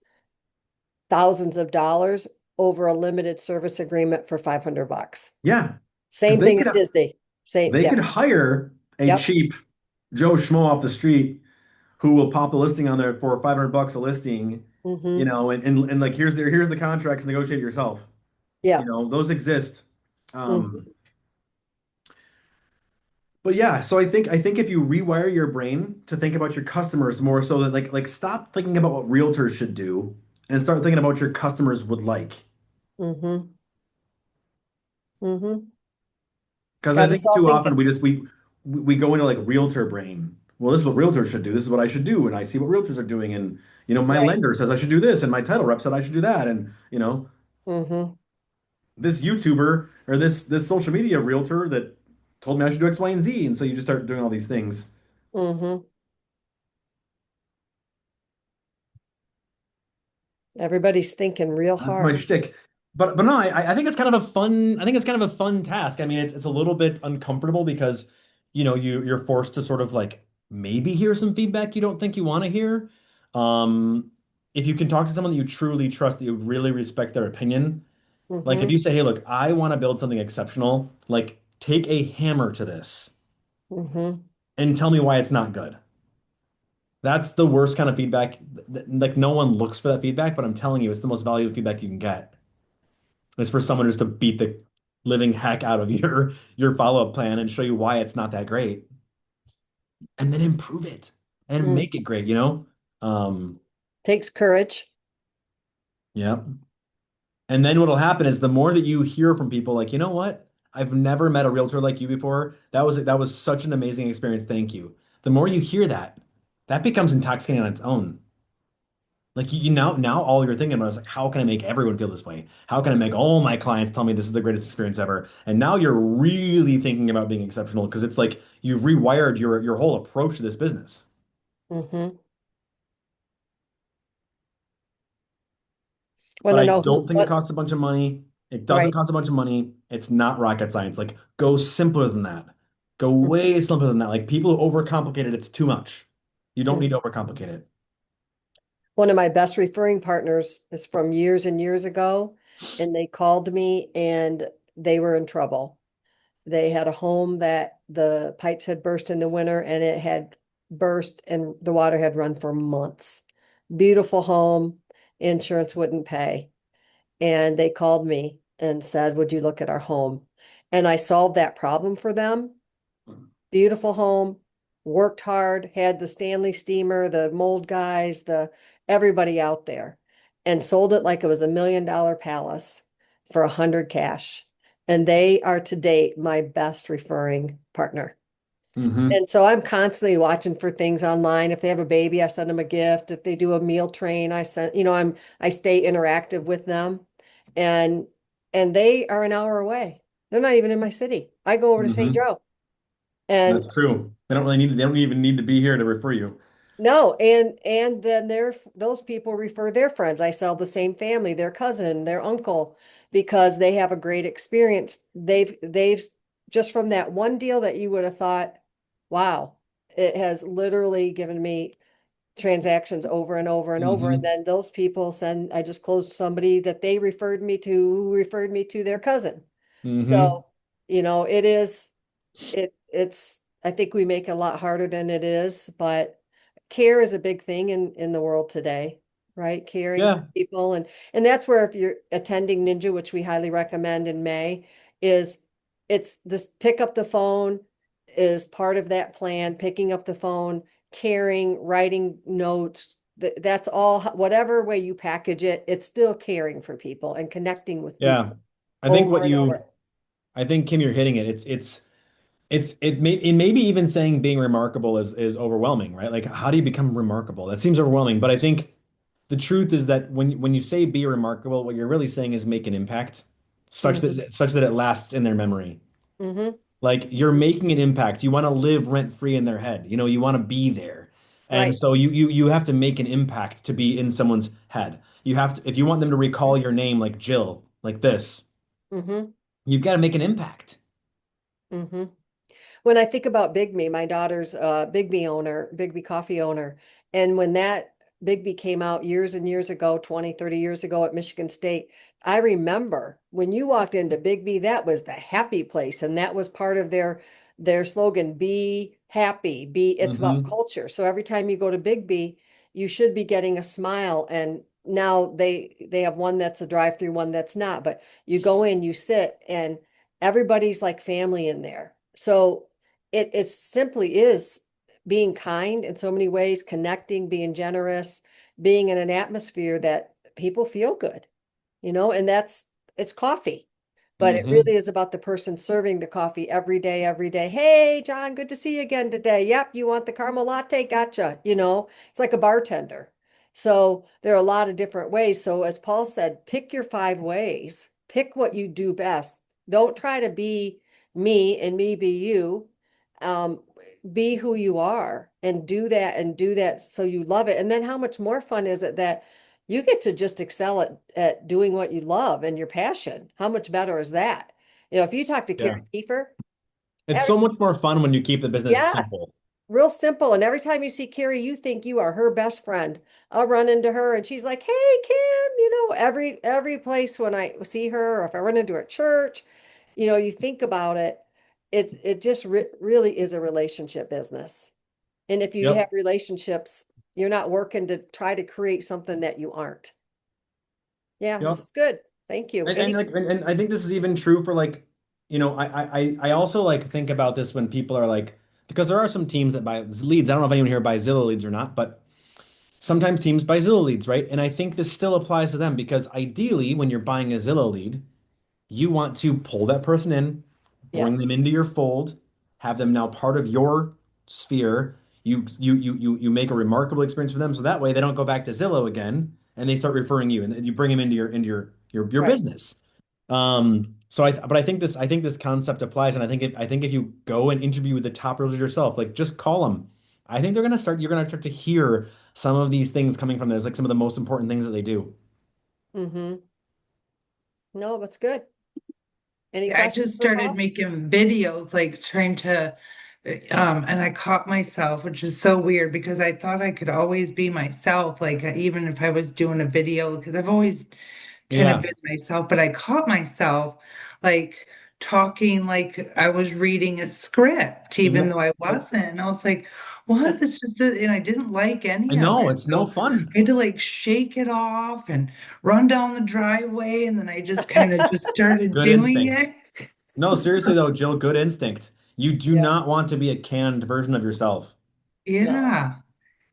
thousands of dollars over a limited service agreement for 500 bucks.
yeah, because
Same thing as Disney. Same,
they
yeah.
could hire a
Yep.
cheap Joe Schmo off the street who will pop the listing on there for 500 bucks a listing,
Mm-hmm.
and like here's the contracts, negotiate yourself.
Yeah.
Those exist.
Mm-hmm.
But yeah, so I think if you rewire your brain to think about your customers more so that like stop thinking about what realtors should do and start thinking about what your customers would like.
Mm-hmm. Mm-hmm.
Because I
Got
think
us all
too often
thinking.
we go into like realtor brain. Well, this is what realtors should do. This is what I should do, and I see what realtors are doing, and my
Right.
lender says I should do this, and my title rep said I should do that, and
Mm-hmm.
this YouTuber or this social media realtor that told me I should do X, Y, and Z, and so you just start doing all these things.
Mm-hmm. Everybody's thinking real
That's my
hard.
shtick. But no, I think it's kind of a fun. I think it's kind of a fun task. I mean, it's a little bit uncomfortable because you're forced to sort of like maybe hear some feedback you don't think you want to hear. Um, if you can talk to someone that you truly trust, that you really respect their opinion, like if
Mm-hmm.
you say, "Hey, look, I want to build something exceptional. Like, take a hammer to this
Mm-hmm.
and tell me why it's not good." That's the worst kind of feedback. Like no one looks for that feedback, but I'm telling you, it's the most valuable feedback you can get. It's for someone just to beat the living heck out of your follow-up plan and show you why it's not that great, and then improve it and
Mm.
make it great. Um,
Takes courage.
yeah. And then what'll happen is the more that you hear from people like, you know what? I've never met a realtor like you before. That was such an amazing experience. Thank you. The more you hear that, that becomes intoxicating on its own. Like now all you're thinking about is like, how can I make everyone feel this way? How can I make all my clients tell me this is the greatest experience ever? And now you're really thinking about being exceptional because it's like you've rewired your whole approach to this business.
Mm-hmm. Want
But
to
I
know
don't
who,
think it
what?
costs a bunch of money. It doesn't
Right.
cost a bunch of money. It's not rocket science. Like go simpler than that. Go
Mhm.
way simpler than that. Like people who overcomplicate it, it's too much. You don't need
Mhm.
to overcomplicate it.
One of my best referring partners is from years and years ago, and they called me and they were in trouble. They had a home that the pipes had burst in the winter and it had burst and the water had run for months. Beautiful home, insurance wouldn't pay. And they called me and said, "Would you look at our home?" And I solved that problem for them. Beautiful home, worked hard, had the Stanley steamer, the mold guys, the everybody out there, and sold it like it was $1 million palace for 100 cash. And they are to date my best referring partner.
Hmm.
And so I'm constantly watching for things online. If they have a baby, I send them a gift. If they do a meal train, I stay interactive with them. And and they are an hour away. They're not even in my city. I go over to St.
Hmm.
Joe. And
That's true. They don't even need to be here to refer you.
No, and then those people refer their friends. I sell the same family, their cousin, their uncle, because they have a great experience. They've just from that one deal that you would have thought, wow, it has literally given me transactions over and over and over. And
Hmm.
then those people send, I just closed somebody that they referred me to, who referred me to their cousin.
Hmm.
So, it is, it's, I think we make it a lot harder than it is, but care is a big thing in the world today, right? Caring for
Yeah.
people. And that's where if you're attending Ninja, which we highly recommend in May, is it's this pick up the phone is part of that plan, picking up the phone, caring, writing notes. That's all, whatever way you package it, it's still caring for people and connecting with
Yeah.
people
I think
over
what
and
you,
over.
I think Kim, you're hitting it. It may be even saying being remarkable is overwhelming, right? Like, how do you become remarkable? That seems overwhelming, but I think the truth is that when you say be remarkable, what you're really saying is make an impact,
Hmm.
such that it lasts in their memory.
Hmm.
Like you're making an impact. You want to live rent free in their head. You want to be there. And
Right.
so you have to make an impact to be in someone's head. You have to, if you want them to recall your name like Jill, like this,
Hmm.
you've got to make an impact.
Hmm. When I think about Big Me, my daughter's Big Me owner, Big Me coffee owner, and when that Big Me came out years and years ago, 20, 30 years ago at Michigan State, I remember when you walked into Big Me, that was the happy place, and that was part of their slogan, be happy, it's about
Hmm.
culture. So every time you go to Big B, you should be getting a smile. And now they have one that's a drive-through, one that's not, but you go in, you sit, and everybody's like family in there. So it simply is being kind in so many ways, connecting, being generous, being in an atmosphere that people feel good, and it's coffee. But it
Hmm.
really is about the person serving the coffee every day, every day. Hey, John, good to see you again today. Yep, you want the caramel latte? Gotcha. It's like a bartender. So there are a lot of different ways. So as Paul said, pick your 5 ways, pick what you do best. Don't try to be me and me be you. Um, be who you are and do that so you love it. And then how much more fun is it that you get to just excel at doing what you love and your passion? How much better is that? If you talk to
Yeah.
Carrie Kiefer,
It's
every,
so much more fun when you keep the business
yeah,
simple.
real simple. And every time you see Carrie, you think you are her best friend. I'll run into her and she's like, "Hey, Kim," every place when I see her, or if I run into her at church, you think about it, it just really is a relationship business. And if you have
Yep.
relationships, you're not working to try to create something that you aren't. Yeah, this
Yep.
is good. Thank you.
And like and I think this is even true for like, I also like think about this when people are like, because there are some teams that buy leads. I don't know if anyone here buys Zillow leads or not, but sometimes teams buy Zillow leads, right? And I think this still applies to them because ideally, when you're buying a Zillow lead, you want to pull that person in, bring
Yes.
them into your fold, have them now part of your sphere. You make a remarkable experience for them, so that way they don't go back to Zillow again and they start referring you, and you bring them into your
Right.
business. But I think this concept applies, and I think if you go and interview with the top realtors yourself, like just call them. I think you're gonna start to hear some of these things coming from this, like some of the most important things that they do.
Mm-hmm. No, that's good. Any
I
questions
just
for
started
Paul?
making videos, like trying to, and I caught myself, which is so weird because I thought I could always be myself, like even if I was doing a video, because I've always kind of
Yeah.
been myself, but I caught myself like talking like I was reading a script,
Isn't
even
that?
though I wasn't. And I was like, what? This just, and I didn't like
I
any of
know
it.
it's no
So
fun.
I had to like shake it off and run down the driveway. And then I just kind of just started
Good
doing
instinct.
it.
No, seriously though, Jill, good instinct. You do
Yeah.
not want to be a canned version of yourself.
No.
Yeah.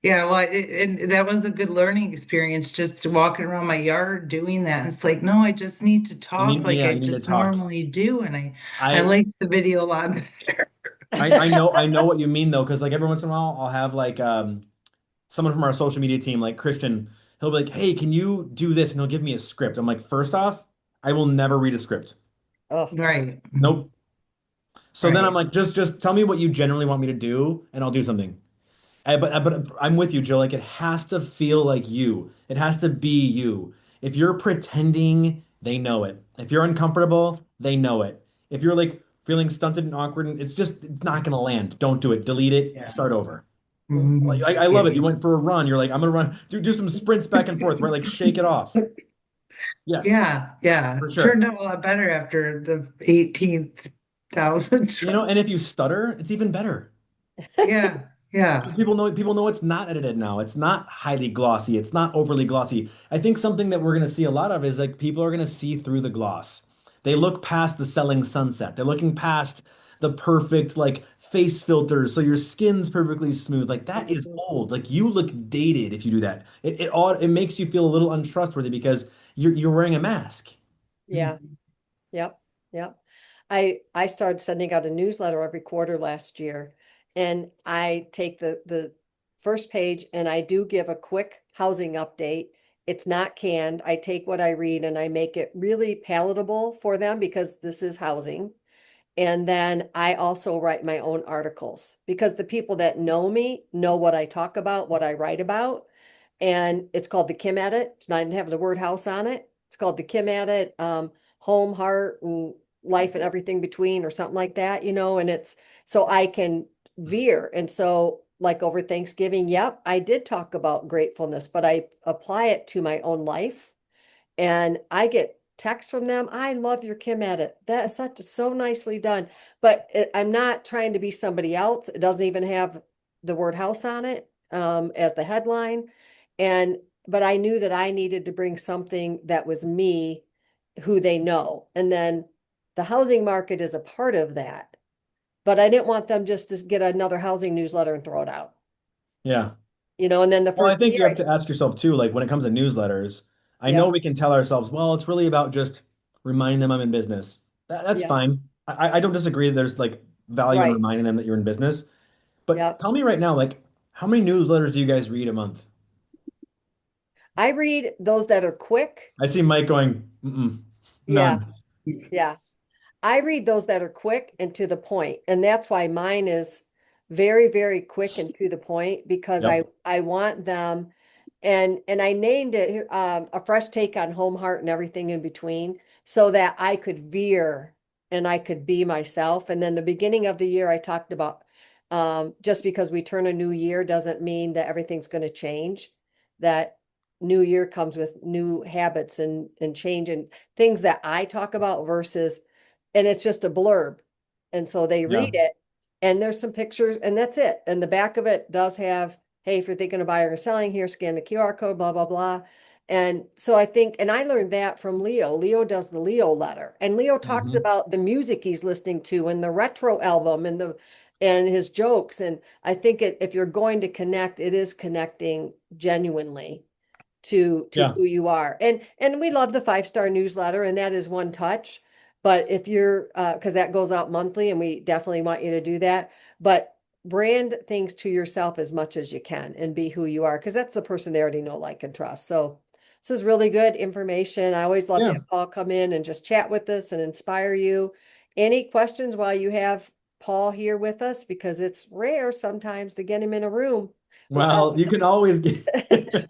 Yeah, well, and that was a good learning experience just walking around my yard doing that. And it's like, no, I just need to talk like
Yeah,
I
you need to
just
talk.
normally do. And I
I
like the video a lot better.
I know what you mean though, because like every once in a while I'll have like someone from our social media team, like Christian, he'll be like, "Hey, can you do this?" And he'll give me a script. I'm like, first off, I will never read a script.
Oh,
Right.
Nope. So then I'm
Right.
like, just tell me what you generally want me to do, and I'll do something. but I'm with you, Joe. Like it has to feel like you. It has to be you. If you're pretending, they know it. If you're uncomfortable, they know it. If you're like feeling stunted and awkward, it's not gonna land. Don't do it. Delete it.
Yeah.
Start over.
Mhm.
I love
Yeah.
it. You went for a run. You're like, I'm gonna run. Do some sprints back and forth, right? Like shake it off. Yes,
Yeah, yeah.
for sure.
Turned out a lot better after the 18,000
You know, and if you stutter, it's even better.
Yeah,
Because
yeah.
people know it's not edited now. It's not highly glossy. It's not overly glossy. I think something that we're going to see a lot of is like people are going to see through the gloss. They look past the selling sunset. They're looking past the perfect like face filters so your skin's perfectly smooth. Like that is
Mhm.
old. Like you look dated if you do that. It makes you feel a little untrustworthy because you're wearing a mask.
Yeah. Yep. Yep. I started sending out a newsletter every quarter last year, and I take the first page and I do give a quick housing update. It's not canned. I take what I read and I make it really palatable for them because this is housing. And then I also write my own articles because the people that know me know what I talk about, what I write about. And it's called the Kim Edit. It's not even have the word house on it. It's called the Kim Edit, home, heart, and life and everything between, or something like that, and it's so I can veer. And so, like over Thanksgiving, yep, I did talk about gratefulness, but I apply it to my own life. And I get texts from them. I love your Kim edit. That is such so nicely done. But I'm not trying to be somebody else. It doesn't even have the word house on it as the headline. And but I knew that I needed to bring something that was me, who they know. And then the housing market is a part of that. But I didn't want them just to get another housing newsletter and throw it out.
Yeah.
And then the
Well, I
first of the
think
year,
you have to ask yourself too, like when it comes to newsletters, I know
yep,
we can tell ourselves, well, it's really about just reminding them I'm in business. That's
yep,
fine. I don't disagree. There's like value in
right,
reminding them that you're in business. But
yep.
tell me right now, like, how many newsletters do you guys read a month?
I read those that are quick.
I see Mike going, mm-mm,
Yeah,
none.
yeah. I read those that are quick and to the point, and that's why mine is very, very quick and to the point because I
Yep.
I want them, and I named it a fresh take on home, heart, and everything in between, so that I could veer and I could be myself. And then the beginning of the year, I talked about just because we turn a new year doesn't mean that everything's going to change. That new year comes with new habits and change and things that I talk about versus and it's just a blurb. And so they read
Yeah.
it and there's some pictures and that's it. And the back of it does have, hey, if you're thinking of buying or selling here, scan the QR code, blah, blah, blah. And so I think, and I learned that from Leo. Leo does the Leo letter, and Leo talks
Hmm.
about the music he's listening to and the retro album and his jokes. And I think if you're going to connect, it is connecting genuinely to
Yeah.
who you are. And we love the 5-star newsletter, and that is one touch. But if you're because that goes out monthly, and we definitely want you to do that. But brand things to yourself as much as you can and be who you are, because that's the person they already know, like, and trust. So this is really good information. I always love to
Yeah.
have Paul come in and just chat with us and inspire you. Any questions while you have Paul here with us, because it's rare sometimes to get him in a room.
Well, you can always get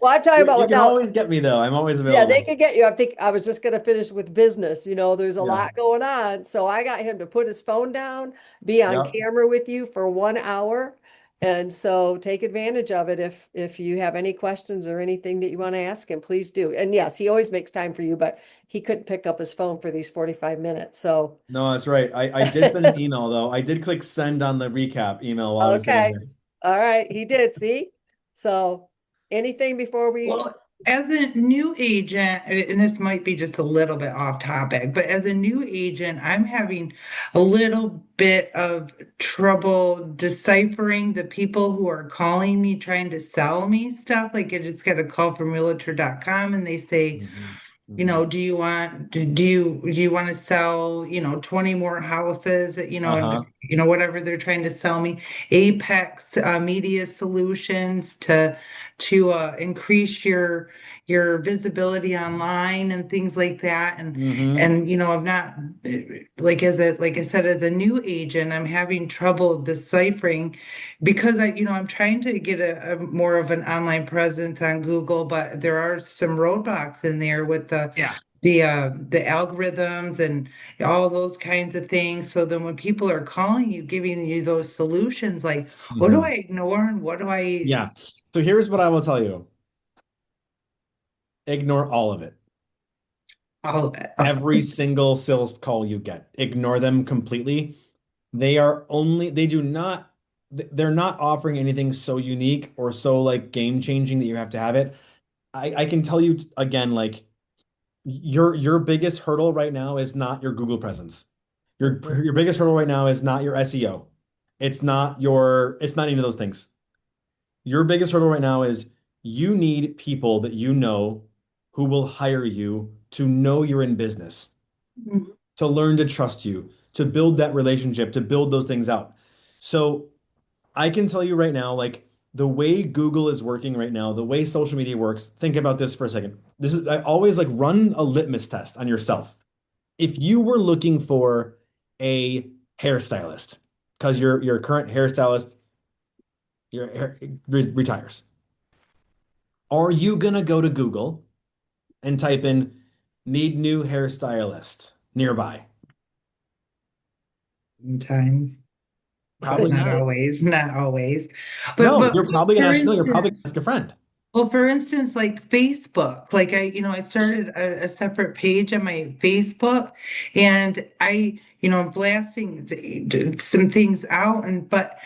Well, I'm talking about
you can
without.
always get me though. I'm always
Yeah, they
available.
could get you. I think I was just going to finish with business. There's a
Yeah.
lot going on. So I got him to put his phone down, be on
Yep.
camera with you for 1 hour. And so take advantage of it if you have any questions or anything that you want to ask him, please do. And yes, he always makes time for you, but he couldn't pick up his phone for these 45 minutes. So
No, that's right. I did send an email though. I did click send on the recap email while I was sitting
okay.
here.
All right, he did, see? So anything before we
Well, as a new agent, and this might be just a little bit off topic, but as a new agent, I'm having a little bit of trouble deciphering the people who are calling me trying to sell me stuff. Like I just got a call from realtor.com and they say,
Hmm. Hmm.
do you want to sell, 20 more houses,
Uh-huh.
whatever they're trying to sell me. Apex Media Solutions to increase your visibility online and things like that.
Hmm.
And I'm not like I said, as a new agent, I'm having trouble deciphering because I'm trying to get a more of an online presence on Google, but there are some roadblocks in there with
Yeah.
the algorithms and all those kinds of things. So then when people are calling you, giving you those solutions, like what do I
Hmm.
ignore and what do I
Yeah. So here's what I will tell you. Ignore all of it.
all
Every single sales call you get, ignore them completely. They do not, they're not offering anything so unique or so like game changing that you have to have it. I can tell you again, like your biggest hurdle right now is not your Google presence.
Mhm.
Your biggest hurdle right now is not your SEO. It's not any of those things. Your biggest hurdle right now is you need people that you know who will hire you to know you're in business, to learn to trust you, to build that relationship, to build those things out. So I can tell you right now, like the way Google is working right now, the way social media works, think about this for a second. I always like run a litmus test on yourself. If you were looking for a hairstylist, because your current hairstylist retires, are you gonna go to Google and type in need new hairstylist nearby?
sometimes, but
Probably
not
not.
always, not always. But
No,
but
you're probably gonna
for
ask, no, you're probably
instance,
gonna ask a friend.
well, for instance, like Facebook, like I started a separate page on my Facebook and I'm blasting some things out but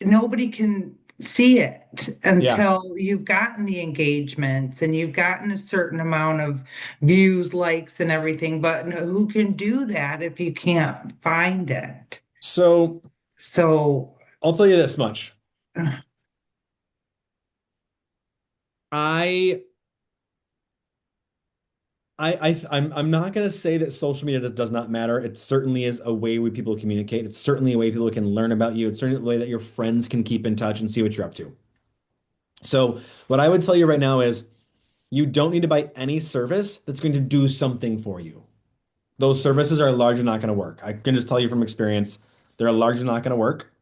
nobody can see it
Yeah.
until you've gotten the engagements and you've gotten a certain amount of views, likes, and everything. But who can do that if you can't find it?
So
So,
I'll tell you this much.
uh,
I I'm not gonna say that social media does not matter. It certainly is a way where people communicate. It's certainly a way people can learn about you. It's certainly a way that your friends can keep in touch and see what you're up to. So what I would tell you right now is you don't need to buy any service that's going to do something for you. Those services are largely not going to work. I can just tell you from experience, they're largely not going to work.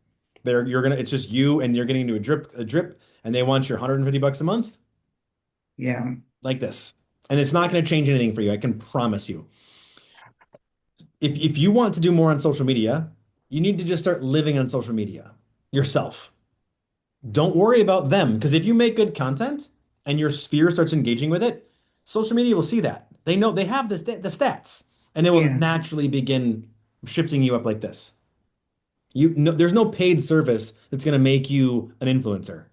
You're gonna, it's just you and you're getting into a drip, and they want your 150 bucks a month
yeah,
like this. And it's not going to change anything for you. I can promise you. If you want to do more on social media, you need to just start living on social media yourself. Don't worry about them because if you make good content and your sphere starts engaging with it, social media will see that. They know they have the stats, and it will
yeah,
naturally begin shifting you up like this. There's no paid service that's going to make you an influencer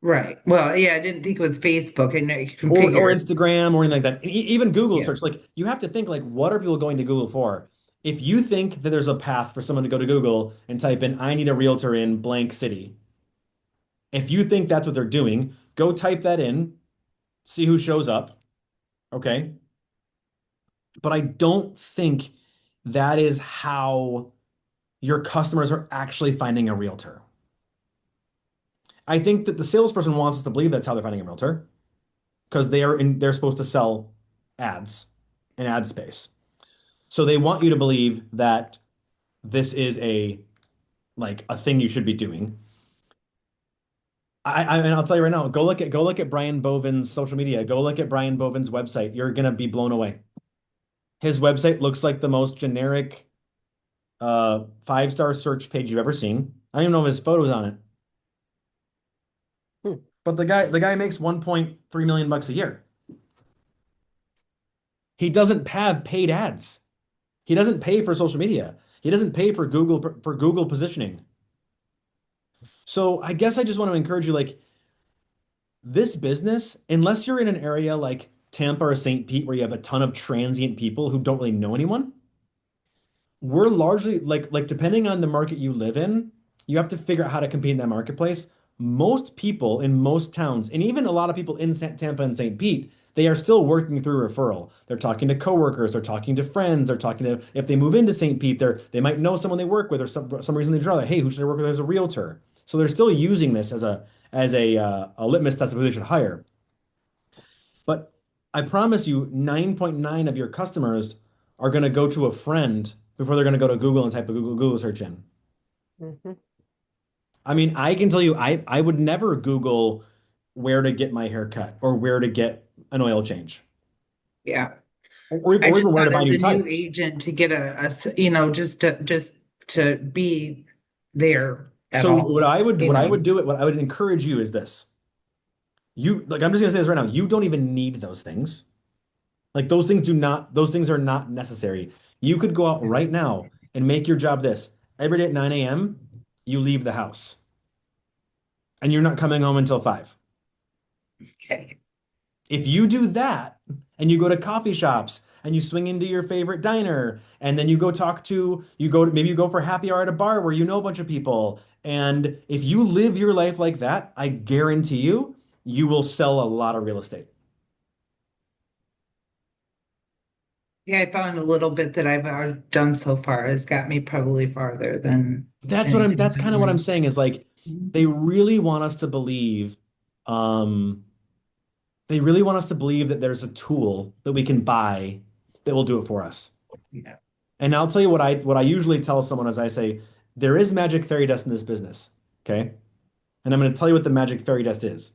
right. Well, yeah, I didn't think with Facebook. I know you can
or
figure,
Instagram or anything like that. Even Google
yeah,
search, like you have to think like, what are people going to Google for? If you think that there's a path for someone to go to Google and type in, I need a realtor in blank city, if you think that's what they're doing, go type that in, see who shows up. Okay. But I don't think that is how your customers are actually finding a realtor. I think that the salesperson wants us to believe that's how they're finding a realtor because they're supposed to sell ads and ad space. So they want you to believe that this is a thing you should be doing. And I'll tell you right now, go look at Brian Boven's social media. Go look at Brian Boven's website. You're gonna be blown away. His website looks like the most generic five-star search page you've ever seen. I don't even know if his photos on it.
Hmm.
But the guy makes 1.3 million bucks a year. He doesn't have paid ads. He doesn't pay for social media. He doesn't pay for Google positioning. So I guess I just want to encourage you, like this business, unless you're in an area like Tampa or St. Pete where you have a ton of transient people who don't really know anyone, we're largely like depending on the market you live in, you have to figure out how to compete in that marketplace. Most people in most towns, and even a lot of people in Tampa and St. Pete, they are still working through referral. They're talking to coworkers, they're talking to friends, they're talking to if they move into St. Pete, they might know someone they work with or some reason they draw like, hey, who should I work with as a realtor? So they're still using this as a litmus test of who they should hire. But I promise you, 9.9 of your customers are going to go to a friend before they're going to go to Google and type a Google search in.
Hmm.
I mean, I can tell you, I would never Google where to get my hair cut or where to get an oil change
Yeah. I
or
just
even where to
thought
buy
as
new
a new
tires.
agent to get just to be there at
So
all,
what I would do it, what I would encourage you is this. You like I'm just gonna say this right now. You don't even need those things. Like those things are not necessary. You could go out right now and make your job this. Every day at 9 a.m., you leave the house and you're not coming home until 5.
Okay.
If you do that and you go to coffee shops and you swing into your favorite diner and then maybe you go for happy hour at a bar where you know a bunch of people. And if you live your life like that, I guarantee you, you will sell a lot of real estate.
Yeah, I found a little bit that I've done so far has got me probably farther than anything
That's
that
kind of what I'm
might.
saying is like they really want us to believe, um, they really want us to believe that there's a tool that we can buy that will do it for us.
Yeah.
And I'll tell you what I usually tell someone as I say, there is magic fairy dust in this business. Okay. And I'm going to tell you what the magic fairy dust is.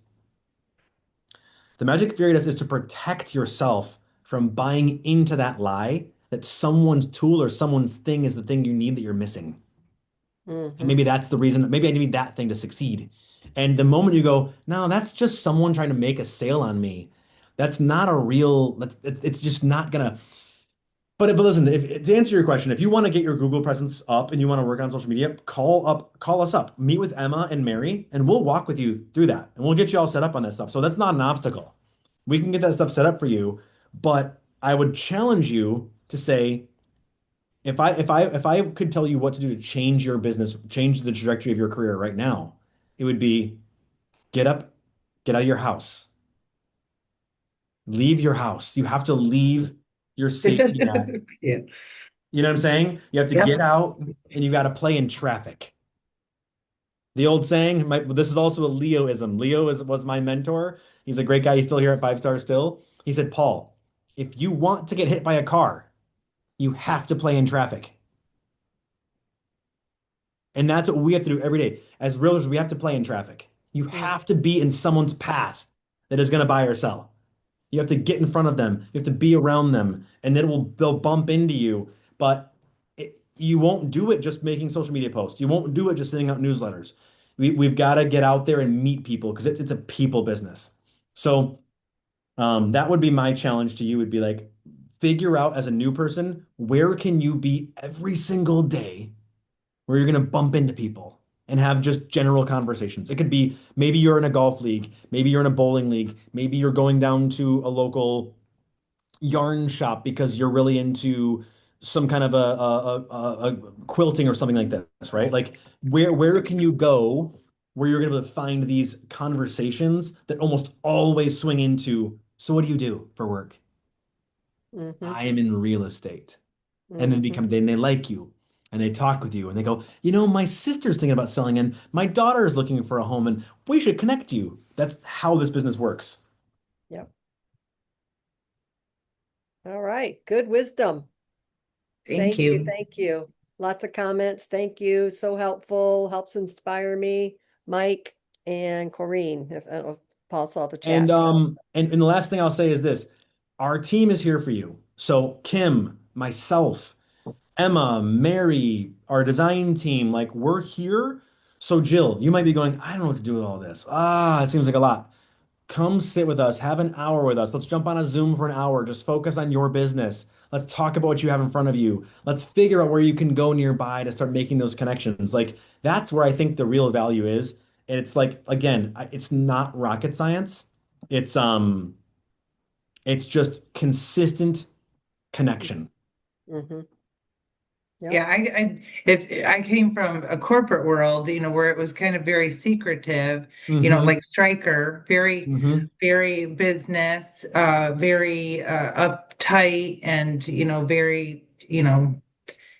The magic fairy dust is to protect yourself from buying into that lie that someone's tool or someone's thing is the thing you need that you're missing. And
Hmm.
maybe that's the reason, maybe I need that thing to succeed. And the moment you go, no, that's just someone trying to make a sale on me. That's not a real, it's just not gonna. But listen, if to answer your question, if you want to get your Google presence up and you want to work on social media, call us up, meet with Emma and Mary, and we'll walk with you through that, and we'll get you all set up on that stuff. So that's not an obstacle. We can get that stuff set up for you. But I would challenge you to say, if I could tell you what to do to change your business, change the trajectory of your career right now, it would be get up, get out of your house, leave your house. You have to leave your safety net.
Yeah.
You know what I'm saying? You have to get
Yep.
out and you got to play in traffic. The old saying, this is also a Leoism. Was my mentor. He's a great guy. He's still here at 5 Star still. He said, Paul, if you want to get hit by a car, you have to play in traffic. And that's what we have to do every day. As realtors, we have to play in traffic. You have to be in someone's path that is going to buy or sell. You have to get in front of them. You have to be around them, and they'll bump into you. But you won't do it just making social media posts. You won't do it just sending out newsletters. We've got to get out there and meet people because it's a people business. So that would be my challenge to you would be like, figure out as a new person, where can you be every single day where you're going to bump into people and have just general conversations. It could be maybe you're in a golf league, maybe you're in a bowling league, maybe you're going down to a local yarn shop because you're really into some kind of a quilting or something like this, right? Like where can you go where you're going to be able to find these conversations that almost always swing into, so what do you do for work?
Hmm.
I am in real estate. And
Hmm.
then they like you and they talk with you and they go, my sister's thinking about selling and my daughter is looking for a home and we should connect you. That's how this business works.
Yep. All right. Good wisdom.
Thank
Thank you.
you.
Thank you. Lots of comments. Thank you. So helpful. Helps inspire me. Mike and Corrine, if I don't know if Paul saw the
And
chat. So
and the last thing I'll say is this. Our team is here for you. So Kim, myself, Emma, Mary, our design team, like we're here. So Jill, you might be going, I don't know what to do with all this. It seems like a lot. Come sit with us, have an hour with us. Let's jump on a Zoom for an hour. Just focus on your business. Let's talk about what you have in front of you. Let's figure out where you can go nearby to start making those connections. Like that's where I think the real value is. And it's like, again, it's not rocket science. It's it's just consistent connection.
mhm. Yep.
Yeah, I came from a corporate world, where it was kind of very secretive,
Mm-hmm.
like Stryker, very,
Mm-hmm.
very business, very uptight, and very,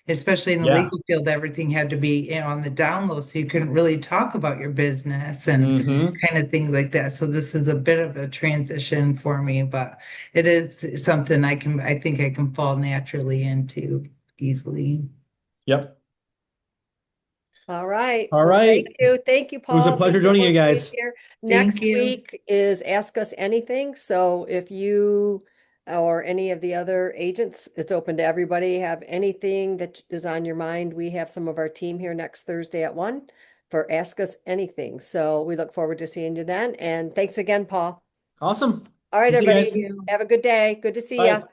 especially in the
Yeah.
legal field, everything had to be, on the down low, so you couldn't really talk about your business and
Mm-hmm.
kind of things like that. So this is a bit of a transition for me, but it is something I think I can fall naturally into easily.
Yep.
All right.
All
Well,
right.
thank you. Thank you,
It was a
Paul. Thank
pleasure
you
joining
for
you
being
guys.
here.
Thank
Next
you.
week is Ask Us Anything. So if you or any of the other agents, it's open to everybody, have anything that is on your mind. We have some of our team here next Thursday at 1 for Ask Us Anything. So we look forward to seeing you then. And thanks again, Paul.
Awesome.
All right,
See you
Thank
everybody.
guys.
you.
Have a good day. Good to see you.
Bye.